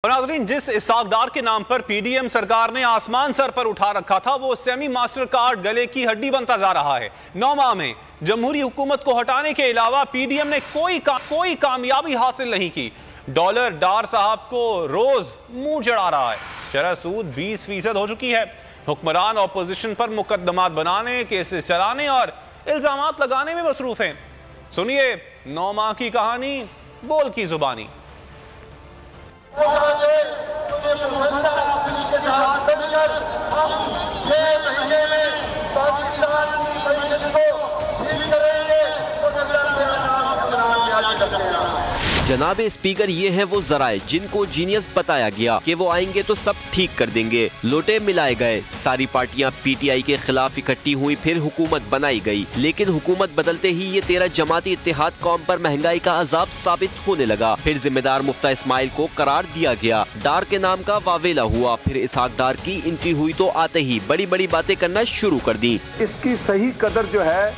और नाज़रीन, जिस इसहाक डार के नाम पर पीडीएम सरकार ने आसमान सर पर उठा रखा था, वो सेमी मास्टर कार्ड गले की हड्डी बनता जा रहा है। 9 माह में जमहूरी हुकूमत को हटाने के अलावा पीडीएम ने कोई कामयाबी हासिल नहीं की। डॉलर डार साहब को रोज मुंह चढ़ा रहा है। शरह सूद 20% हो चुकी है। हुक्मरान ऑपोजिशन पर मुकदमात बनाने, केसेस चलाने और इल्जामात लगाने में मसरूफ हैं। सुनिए 9 माह की कहानी, बोल की जुबानी। जनाब स्पीकर, ये हैं वो जराए जिनको जीनियस बताया गया कि वो आएंगे तो सब ठीक कर देंगे। लोटे मिलाए गए, सारी पार्टियां पीटीआई के खिलाफ इकट्ठी हुई, फिर हुकूमत बनाई गई। लेकिन हुकूमत बदलते ही ये 13 जमाती इत्तेहाद कौम पर महंगाई का अजाब साबित होने लगा। फिर जिम्मेदार मुफ्ता इस्माइल को करार दिया गया। डार के नाम का वावेला हुआ। फिर इसहाक डार की एंट्री हुई तो आते ही बड़ी बड़ी बातें करना शुरू कर दी। इसकी सही कदर जो है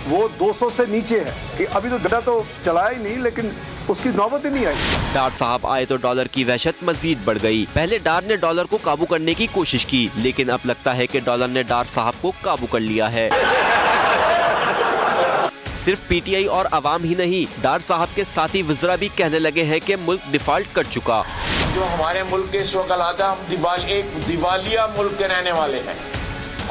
वो 200 से नीचे है कि अभी तो गधा तो चलाया ही नहीं, लेकिन उसकी नौबत ही नहीं आई। डार साहब आए तो डॉलर की वहशत मजीद बढ़ गई। पहले डार ने डॉलर को काबू करने की कोशिश की, लेकिन अब लगता है कि डॉलर ने डार साहब को काबू कर लिया है। सिर्फ पीटीआई और अवाम ही नहीं, डार साहब के साथी वज़रा भी कहने लगे हैं कि मुल्क डिफॉल्ट कर चुका। जो हमारे मुल्क के इस वक्त हालात, हम एक दिवालिया मुल्क के रहने वाले हैं।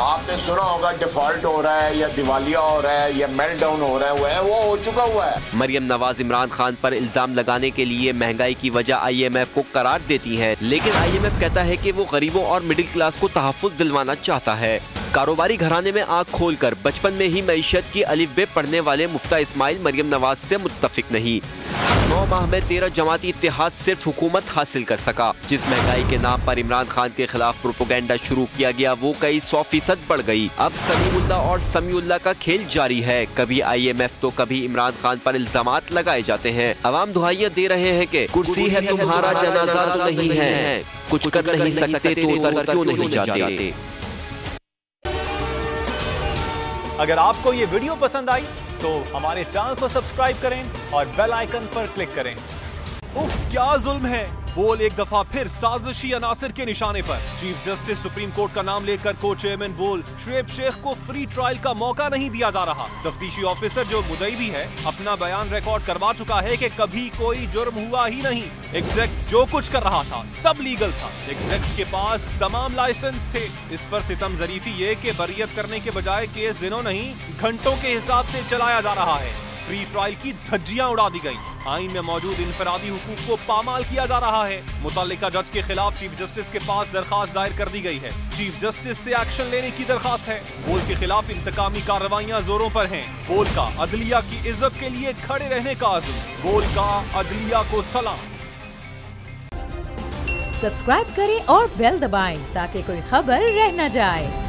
आपने सुना होगा डिफॉल्ट हो रहा है या दिवालिया हो रहा है या मेल्टडाउन हो रहा है, वो हो चुका हुआ है। मरियम नवाज इमरान खान पर इल्जाम लगाने के लिए महंगाई की वजह IMF को करार देती हैं, लेकिन IMF कहता है कि वो गरीबों और मिडिल क्लास को तहफ़्फ़ुज़ दिलवाना चाहता है। कारोबारी घराने में आँख खोलकर बचपन में ही मईशत की अलिफ बे पढ़ने वाले मुफ्ता इस्माइल मरियम नवाज से मुत्तफिक नहीं। 9 माह में 13 जमाती इत्तेहाद सिर्फ हुकूमत हासिल कर सका। जिस महंगाई के नाम पर इमरान खान के खिलाफ प्रोपेगेंडा शुरू किया गया, वो कई 100% बढ़ गई। अब समीउल्लाह और समीउल्लाह का खेल जारी है। कभी IMF तो कभी इमरान खान पर इल्जामात लगाए जाते हैं। अवाम दुहाइयां दे रहे हैं कि कुर्सी है तुम्हारा, जनाजा तो नहीं है, कुछ कर नहीं सकते तो उतर क्यों नहीं जाते। अगर आपको ये वीडियो पसंद आई तो हमारे चैनल को सब्सक्राइब करें और बेल आइकन पर क्लिक करें। उफ, क्या जुल्म है। बोल एक दफा फिर साजिशी अनासिर के निशाने पर। चीफ जस्टिस सुप्रीम कोर्ट का नाम लेकर को चेयरमैन बोल शुएब शेख को फ्री ट्रायल का मौका नहीं दिया जा रहा। तफ्तीशी ऑफिसर जो मुदई भी है, अपना बयान रिकॉर्ड करवा चुका है कि कभी कोई जुर्म हुआ ही नहीं। एग्जैक्ट जो कुछ कर रहा था सब लीगल था। एग्जैक्ट के पास तमाम लाइसेंस थे। इस पर सितम जरीफी ये कि बरियत करने के बजाय केस दिनों नहीं घंटों के हिसाब से चलाया जा रहा है। फ्री ट्रायल की धज्जियां उड़ा दी गई। आईन में मौजूद इनफरादी हुकूक को पामाल किया जा रहा है। मुतल्लिका जज के खिलाफ चीफ जस्टिस के पास दरखास्त दायर कर दी गई है। चीफ जस्टिस से एक्शन लेने की दरखास्त है। बोल के खिलाफ इंतकामी कार्रवाइयां जोरों पर हैं। बोल का अदलिया की इज्जत के लिए खड़े रहने का अज़्म। बोल का अदलिया को सलाम। सब्सक्राइब करें और बेल दबाएं ताकि कोई खबर रह न जाए।